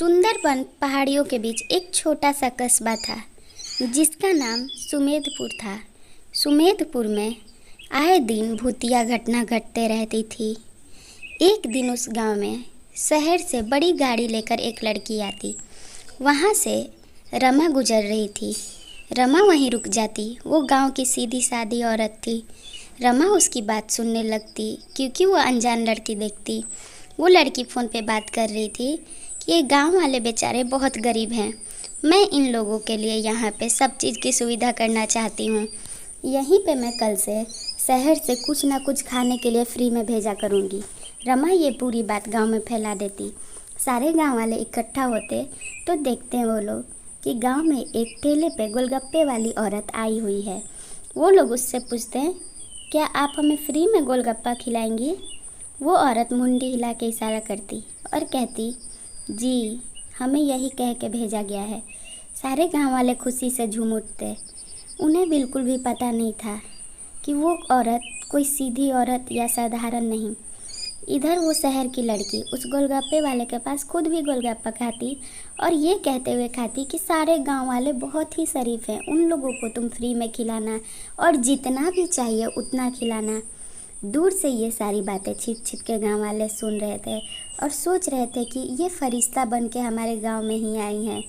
सुंदरबन पहाड़ियों के बीच एक छोटा सा कस्बा था जिसका नाम सुमेधपुर था। सुमेधपुर में आए दिन भूतिया घटना घटते रहती थी। एक दिन उस गांव में शहर से बड़ी गाड़ी लेकर एक लड़की आती। वहां से रमा गुजर रही थी। रमा वहीं रुक जाती। वो गांव की सीधी सादी औरत थी। रमा उसकी बात सुनने लगती क्योंकि वो अनजान लड़की देखती। वो लड़की फ़ोन पे बात कर रही थी कि ये गांव वाले बेचारे बहुत गरीब हैं। मैं इन लोगों के लिए यहाँ पे सब चीज़ की सुविधा करना चाहती हूँ। यहीं पे मैं कल से शहर से कुछ ना कुछ खाने के लिए फ्री में भेजा करूँगी। रमा ये पूरी बात गांव में फैला देती। सारे गांव वाले इकट्ठा होते तो देखते हैं वो लोग कि गांव में एक ठेले पे गोलगप्पे वाली औरत आई हुई है। वो लोग उससे पूछते हैं, क्या आप हमें फ्री में गोलगप्पा खिलाएंगी? वो औरत मुंडी हिला के इशारा करती और कहती, जी हमें यही कह के भेजा गया है। सारे गांव वाले खुशी से झूम उठते। उन्हें बिल्कुल भी पता नहीं था कि वो औरत कोई सीधी औरत या साधारण नहीं। इधर वो शहर की लड़की उस गोलगप्पे वाले के पास खुद भी गोलगप्पा खाती और ये कहते हुए खाती कि सारे गांव वाले बहुत ही शरीफ हैं, उन लोगों को तुम फ्री में खिलाना और जितना भी चाहिए उतना खिलाना। दूर से ये सारी बातें छिप छिप के गांव वाले सुन रहे थे और सोच रहे थे कि ये फरिश्ता बन के हमारे गांव में ही आई हैं,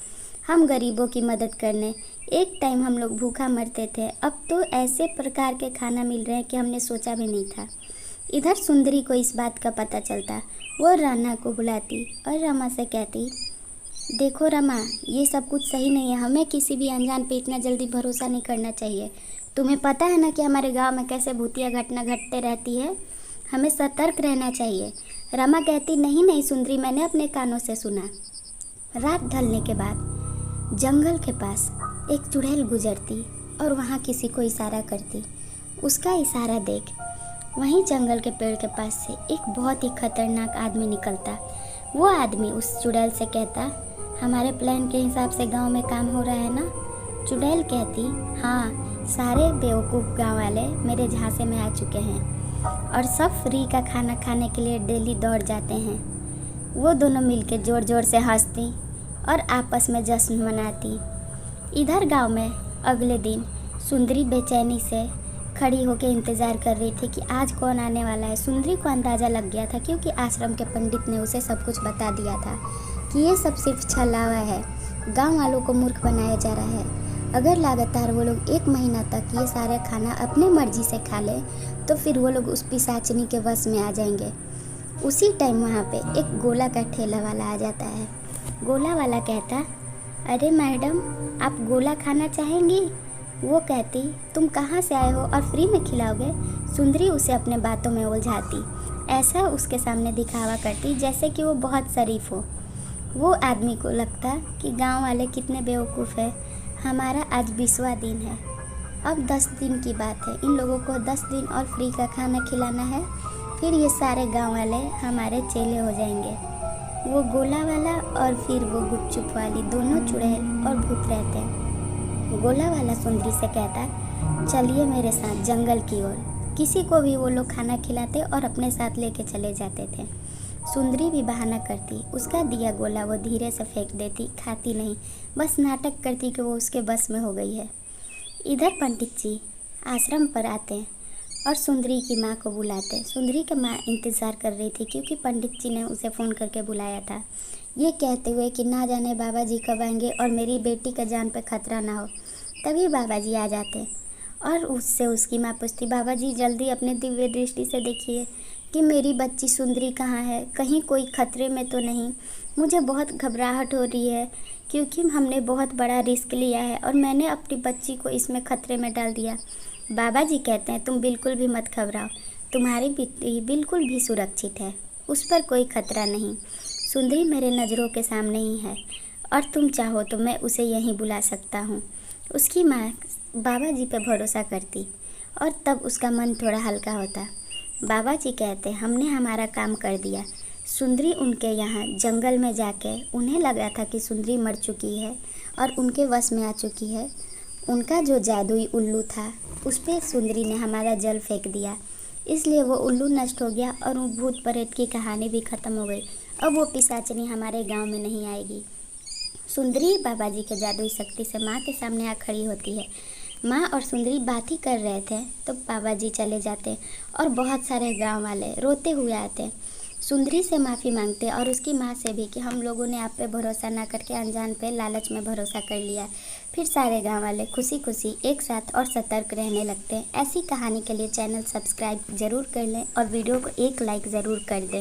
हम गरीबों की मदद करने। एक टाइम हम लोग भूखा मरते थे, अब तो ऐसे प्रकार के खाना मिल रहे हैं कि हमने सोचा भी नहीं था। इधर सुंदरी को इस बात का पता चलता। वो राना को बुलाती और रमा से कहती, देखो रमा, ये सब कुछ सही नहीं है। हमें किसी भी अनजान पे इतना जल्दी भरोसा नहीं करना चाहिए। तुम्हें पता है ना कि हमारे गांव में कैसे भूतिया घटना घटते रहती है। हमें सतर्क रहना चाहिए। रमा कहती, नहीं नहीं सुंदरी, मैंने अपने कानों से सुना। रात ढलने के बाद जंगल के पास एक चुड़ैल गुजरती और वहाँ किसी को इशारा करती। उसका इशारा देख वहीं जंगल के पेड़ के पास से एक बहुत ही खतरनाक आदमी निकलता। वो आदमी उस चुड़ैल से कहता, हमारे प्लान के हिसाब से गांव में काम हो रहा है ना? चुड़ैल कहती, हाँ, सारे बेवकूफ़ गांव वाले मेरे झांसे में आ चुके हैं और सब फ्री का खाना खाने के लिए डेली दौड़ जाते हैं। वो दोनों मिलके ज़ोर ज़ोर से हंसती और आपस में जश्न मनाती। इधर गांव में अगले दिन सुंदरी बेचैनी से खड़ी होकर इंतज़ार कर रही थी कि आज कौन आने वाला है। सुंदरी को अंदाज़ा लग गया था क्योंकि आश्रम के पंडित ने उसे सब कुछ बता दिया था कि ये सब सिर्फ छलावा है, गांव वालों को मूर्ख बनाया जा रहा है। अगर लगातार वो लोग 1 महीना तक ये सारे खाना अपने मर्जी से खा लें तो फिर वो लोग उस पिशाचिनी के वश में आ जाएंगे। उसी टाइम वहाँ पे एक गोला का ठेला वाला आ जाता है। गोला वाला कहता, अरे मैडम, आप गोला खाना चाहेंगी? वो कहती, तुम कहाँ से आए हो और फ्री में खिलाओगे? सुंदरी उसे अपने बातों में उलझाती, ऐसा उसके सामने दिखावा करती जैसे कि वो बहुत शरीफ हो। वो आदमी को लगता कि गांव वाले कितने बेवकूफ़ हैं। हमारा आज 20वां दिन है, अब 10 दिन की बात है। इन लोगों को 10 दिन और फ्री का खाना खिलाना है, फिर ये सारे गांव वाले हमारे चेले हो जाएंगे। वो गोला वाला और फिर वो गुपचुप वाली दोनों चुड़ैल और भूत रहते हैं। गोला वाला सुंदरी से कहता, चलिए मेरे साथ जंगल की ओर। किसी को भी वो लोग खाना खिलाते और अपने साथ लेके चले जाते थे। सुंदरी भी बहाना करती, उसका दिया गोला वो धीरे से फेंक देती, खाती नहीं, बस नाटक करती कि वो उसके बस में हो गई है। इधर पंडित जी आश्रम पर आते हैं और सुंदरी की माँ को बुलाते। सुंदरी की माँ इंतज़ार कर रही थी क्योंकि पंडित जी ने उसे फ़ोन करके बुलाया था, ये कहते हुए कि ना जाने बाबा जी कब आएंगे और मेरी बेटी का जान पे खतरा ना हो। तभी बाबा जी आ जाते और उससे उसकी माँ पूछती, बाबा जी जल्दी अपने दिव्य दृष्टि से देखिए कि मेरी बच्ची सुंदरी कहाँ है, कहीं कोई खतरे में तो नहीं। मुझे बहुत घबराहट हो रही है क्योंकि हमने बहुत बड़ा रिस्क लिया है और मैंने अपनी बच्ची को इसमें खतरे में डाल दिया। बाबा जी कहते हैं, तुम बिल्कुल भी मत घबराओ, तुम्हारी बेटी बिल्कुल भी सुरक्षित है, उस पर कोई खतरा नहीं। सुंदरी मेरे नज़रों के सामने ही है और तुम चाहो तो मैं उसे यहीं बुला सकता हूँ। उसकी माँ बाबा जी पे भरोसा करती और तब उसका मन थोड़ा हल्का होता। बाबा जी कहते, हमने हमारा काम कर दिया। सुंदरी उनके यहाँ जंगल में जाके उन्हें लगा था कि सुंदरी मर चुकी है और उनके वश में आ चुकी है। उनका जो जादुई उल्लू था उस पर सुंदरी ने हमारा जल फेंक दिया, इसलिए वो उल्लू नष्ट हो गया और वो भूत प्रेत की कहानी भी ख़त्म हो गई। अब वो पिशाचनी हमारे गांव में नहीं आएगी। सुंदरी बाबा जी के जादुई शक्ति से माँ के सामने आ खड़ी होती है। माँ और सुंदरी बात ही कर रहे थे तो बाबा जी चले जाते और बहुत सारे गांव वाले रोते हुए आते, सुंदरी से माफ़ी मांगते और उसकी माँ से भी कि हम लोगों ने आप पे भरोसा ना करके अनजान पे लालच में भरोसा कर लिया। फिर सारे गांव वाले खुशी खुशी एक साथ और सतर्क रहने लगते हैं। ऐसी कहानी के लिए चैनल सब्सक्राइब ज़रूर कर लें और वीडियो को एक लाइक ज़रूर कर दें।